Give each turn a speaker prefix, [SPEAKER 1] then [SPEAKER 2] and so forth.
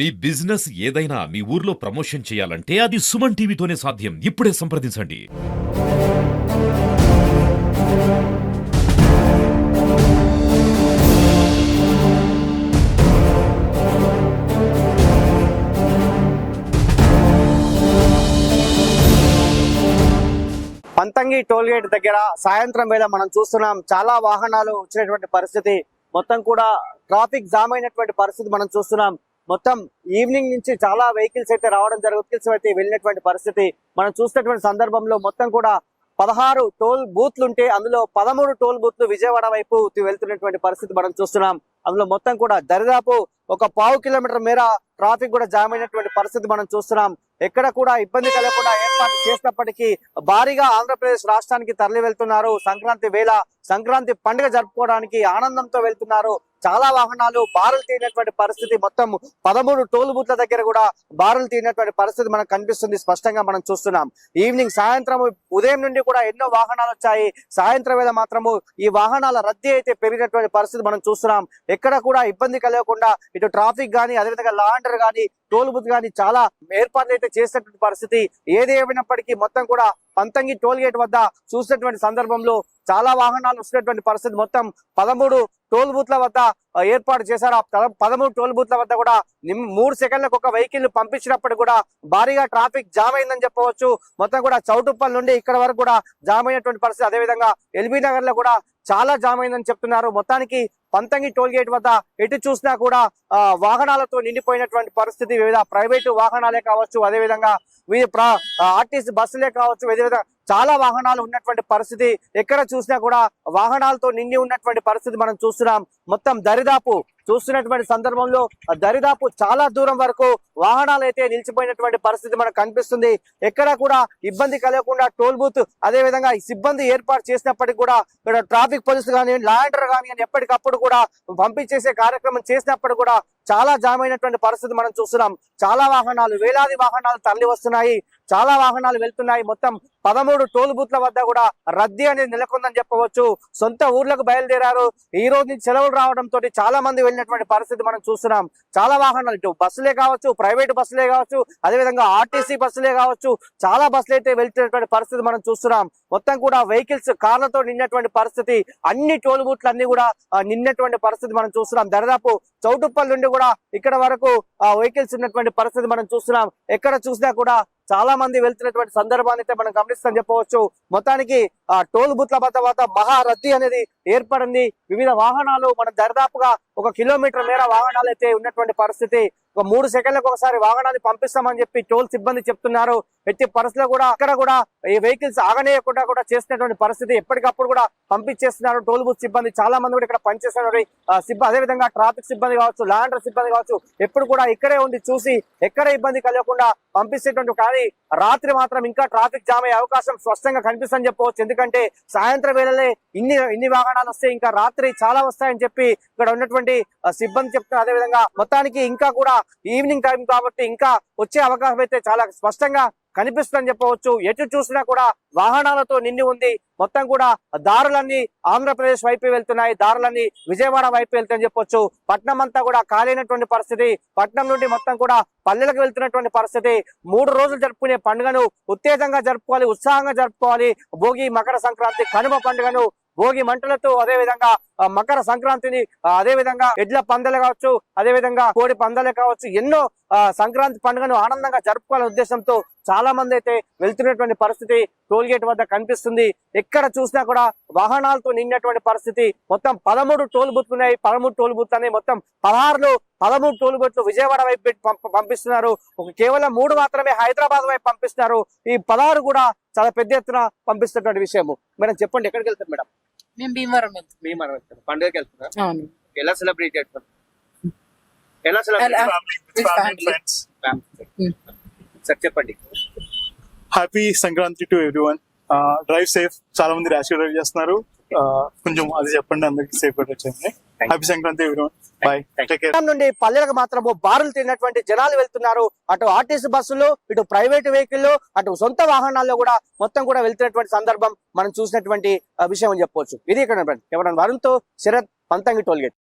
[SPEAKER 1] మీ business ఏదైనా మీ ఊర్లో promotion చేయాలంటే అది సుమన్ టీవీతోనే సాధ్యం. ఇప్పుడే సంప్రదించండి.
[SPEAKER 2] పంతంగి టోల్ గేట్ దగ్గర సాయంత్రం వేళ మనం చూస్తున్నాం. చాలా వాహనాలు వచ్చినటువంటి పరిస్థితి, మొత్తం కూడా ట్రాఫిక్ జామ్ అయినటువంటి పరిస్థితి మనం చూస్తున్నాం. మొత్తం ఈవినింగ్ నుంచి చాలా వెహికల్స్ అయితే రావడం జరుగుతుంది, వెళ్ళినటువంటి పరిస్థితి మనం చూసినటువంటి సందర్భంలో మొత్తం కూడా 16 టోల్ బూత్లు ఉంటే అందులో 13 టోల్ బూత్లు విజయవాడ వైపు వెళ్తున్నటువంటి పరిస్థితి మనం చూస్తున్నాం. అందులో మొత్తం కూడా దరిదాపు ఒక 1/2 కిలోమీటర్ మేర ట్రాఫిక్ కూడా జామ్ అయినటువంటి పరిస్థితి మనం చూస్తున్నాం. ఎక్కడ కూడా ఇబ్బంది కలగకుండా ఏర్పాటు చేసినప్పటికీ భారీగా ఆంధ్రప్రదేశ్ రాష్ట్రానికి తరలి వెళ్తున్నారు. సంక్రాంతి వేళ సంక్రాంతి పండుగ జరుపుకోవడానికి ఆనందంతో వెళ్తున్నారు. చాలా వాహనాలు బారులు తీరినటువంటి పరిస్థితి, మొత్తం 13 టోల్ బూత్ల దగ్గర కూడా బారులు తీరినటువంటి పరిస్థితి మనకు కనిపిస్తుంది, స్పష్టంగా మనం చూస్తున్నాం. ఈవినింగ్ సాయంత్రం ఉదయం నుండి కూడా ఎన్నో వాహనాలు వచ్చాయి. సాయంత్రం వేళ మాత్రము ఈ వాహనాల రద్దీ అయితే పెరిగినటువంటి పరిస్థితి మనం చూస్తున్నాం. ఎక్కడ కూడా ఇబ్బంది కలగకుండా ఇటు ట్రాఫిక్ గానీ, అదేవిధంగా లా అండర్ గానీ, టోల్ బూత్ గానీ చాలా ఏర్పాట్లు అయితే చేసినటువంటి పరిస్థితి. ఏది ఏమైనప్పటికీ మొత్తం కూడా పంతంగి టోల్ గేట్ వద్ద చూసినటువంటి సందర్భంలో చాలా వాహనాలు వస్తున్నటువంటి పరిస్థితి. మొత్తం 13 టోల్ బూత్ల వద్ద ఏర్పాటు చేశారు. 13 టోల్ బూత్ల వద్ద కూడా 3 సెకండ్లకు ఒక వెహికల్ పంపించినప్పుడు కూడా భారీగా ట్రాఫిక్ జామ్ అయిందని చెప్పవచ్చు. మొత్తం కూడా చౌటుప్పల్ నుండి ఇక్కడ వరకు కూడా జామ్ అయినటువంటి పరిస్థితి. అదేవిధంగా ఎల్బీ నగర్ లో కూడా చాలా జామ్ అయిందని చెప్తున్నారు. మొత్తానికి పంతంగి టోల్ గేట్ వద్ద ఎటు చూసినా కూడా వాహనాలతో నిండిపోయినటువంటి పరిస్థితి. వివిధ ప్రైవేటు వాహనాలే కావచ్చు, అదేవిధంగా ఆర్టీసీ బస్సులే కావచ్చు, అదేవిధంగా చాలా వాహనాలు ఉన్నటువంటి పరిస్థితి. ఎక్కడ చూసినా కూడా వాహనాలతో నిండి ఉన్నటువంటి పరిస్థితి మనం చూస్తున్నాం. మొత్తం దరిదాపు చూస్తున్నటువంటి సందర్భంలో దరిదాపు చాలా దూరం వరకు వాహనాలు అయితే నిలిచిపోయినటువంటి పరిస్థితి మనకు కనిపిస్తుంది. ఎక్కడ కూడా ఇబ్బంది కలగకుండా టోల్ బూత్ అదేవిధంగా సిబ్బంది ఏర్పాటు చేసినప్పటికీ కూడా ఇక్కడ ట్రాఫిక్ పోలీసులు కానీ, లా అండర్ కానీ ఎప్పటికప్పుడు కూడా పంపించేసే కార్యక్రమం చేసినప్పుడు కూడా చాలా జామ్ అయినటువంటి పరిస్థితి మనం చూస్తున్నాం. చాలా వాహనాలు, వేలాది వాహనాలు తరలి వస్తున్నాయి, చాలా వాహనాలు వెళ్తున్నాయి. మొత్తం 13 టోల్ బూత్ల వద్ద కూడా రద్దీ అనేది నెలకొందని చెప్పవచ్చు. సొంత ఊర్లకు బయలుదేరారు. ఈ రోజు నుంచి సెలవులు రావడంతో చాలా మంది వెళ్ళినటువంటి పరిస్థితి మనం చూస్తున్నాం. చాలా వాహనాలు, ఇటు బస్సులే కావచ్చు, ప్రైవేట్ బస్సులే కావచ్చు, అదేవిధంగా ఆర్టీసీ బస్సులే కావచ్చు, చాలా బస్సులు అయితే వెళ్తున్నటువంటి పరిస్థితి మనం చూస్తున్నాం. మొత్తం కూడా వెహికల్స్, కార్లతో నిన్నటువంటి పరిస్థితి. అన్ని టోల్ బూత్లు అన్ని కూడా నిన్నటువంటి పరిస్థితి మనం చూస్తున్నాం. దాదాపు చౌటుప్పల్ నుండి కూడా ఇక్కడ వరకు వెహికల్స్ ఉన్నటువంటి పరిస్థితి మనం చూస్తున్నాం. ఎక్కడ చూసినా కూడా చాలా మంది వెళ్తున్నటువంటి సందర్భాన్ని అయితే మనం గమనిస్తామని చెప్పవచ్చు. మొత్తానికి టోల్ బూత్ల వద్ద మహా రద్దీ అనేది ఏర్పడింది. వివిధ వాహనాలు మన దరిదాపుగా 1 కిలోమీటర్ మేర వాహనాలు అయితే ఉన్నటువంటి పరిస్థితి. ఒక 3 సెకండ్లకు ఒకసారి వాహనాన్ని పంపిస్తామని చెప్పి టోల్ సిబ్బంది చెప్తున్నారు. ఎట్టి పరిస్థితుల్లో కూడా అక్కడ కూడా ఈ వెహికల్స్ ఆగనేయకుండా కూడా చేసినటువంటి పరిస్థితి. ఎప్పటికప్పుడు కూడా పంపించేస్తున్నారు టోల్ బూత్ సిబ్బంది. చాలా మంది కూడా ఇక్కడ పనిచేస్తున్నారు సిబ్బంది, అదేవిధంగా ట్రాఫిక్ సిబ్బంది కావచ్చు, లా అండర్ సిబ్బంది కావచ్చు, ఎప్పుడు కూడా ఇక్కడే ఉండి చూసి ఎక్కడ ఇబ్బంది కలగకుండా పంపిస్తేటువంటి. కానీ రాత్రి మాత్రం ఇంకా ట్రాఫిక్ జామ్ అయ్యే అవకాశం స్పష్టంగా కనిపిస్తుందని చెప్పవచ్చు. ఎందుకంటే సాయంత్రం వేళలే ఇన్ని వాహనాలు వస్తాయి, ఇంకా రాత్రి చాలా వస్తాయని చెప్పి ఇక్కడ ఉన్నటువంటి సిబ్బంది చెప్తున్నారు. అదేవిధంగా మొత్తానికి ఇంకా కూడా ఈవినింగ్ టైం కాబట్టి ఇంకా వచ్చే అవకాశం అయితే చాలా స్పష్టంగా కనిపిస్తుందని చెప్పవచ్చు. ఎటు చూసినా కూడా వాహనాలతో నిండి ఉంది. మొత్తం కూడా దారులన్నీ ఆంధ్రప్రదేశ్ వైపు వెళ్తున్నాయి, దారులన్నీ విజయవాడ వైపు వెళ్తాయని చెప్పొచ్చు. పట్నం అంతా కూడా ఖాళీనటువంటి పరిస్థితి. పట్నం నుండి మొత్తం కూడా పల్లెలకు వెళ్తున్నటువంటి పరిస్థితి. 3 రోజులు జరుపుకునే పండుగను ఉత్తేజంగా జరుపుకోవాలి, ఉత్సాహంగా జరుపుకోవాలి. భోగి, మకర సంక్రాంతి, కనుమ పండుగను భోగి మంటలతో, అదేవిధంగా మకర సంక్రాంతిని, అదేవిధంగా ఎడ్ల పందాలు కావచ్చు, అదేవిధంగా కోడి పందాలే కావచ్చు, ఎన్నో సంక్రాంతి పండుగను ఆనందంగా జరుపుకోవాలనే ఉద్దేశంతో చాలా మంది అయితే వెళ్తున్నటువంటి పరిస్థితి టోల్ గేట్ వద్ద కనిపిస్తుంది. ఎక్కడ చూసినా కూడా వాహనాలతో నిండినటువంటి పరిస్థితి. మొత్తం 13 టోల్ బూత్లు ఉన్నాయి. 13 టోల్ బూత్లు అనేవి మొత్తం 13 టోల్ బూత్లు విజయవాడ వైపు పంపిస్తున్నారు. కేవలం 3 మాత్రమే హైదరాబాద్ వైపు పంపిస్తున్నారు. ఈ 16 కూడా చాలా పెద్ద ఎత్తున పంపిస్తున్నటువంటి విషయము. మేడం చెప్పండి, ఎక్కడికి వెళ్తారు మేడం?
[SPEAKER 3] మేము భీమవరం
[SPEAKER 2] వెళ్తాం. పండుగకి వెళ్తున్నారు.
[SPEAKER 3] అవును.
[SPEAKER 2] ఎలా సెలబ్రేట్ చేస్తారు? సార్ చెప్పండి.
[SPEAKER 4] Happy Sankranti to everyone. Drive safe. చాలా మంది ర్యాష్ డ్రైవ్ చేస్తున్నారు. కొంచెం అది చెప్పండి అందరికి, సేఫ్ గా వచ్చేయండి. Happy Sankranti everyone. Bye. Take care.
[SPEAKER 2] నుండి పల్లెలకు మాత్రము బారులు తిరిగినటువంటి జనాలు వెళ్తున్నారు. అటు ఆర్టీసీ బస్సులు, ఇటు ప్రైవేట్ వెహికల్, అటు సొంత వాహనాల్లో కూడా మొత్తం కూడా వెళ్తున్నటువంటి సందర్భం మనం చూసినటువంటి విషయం అని చెప్పవచ్చు. ఇది ఇక్కడ ఎవరైనా వరుణ్తో శరత్, పంతంగి టోల్ గేట్.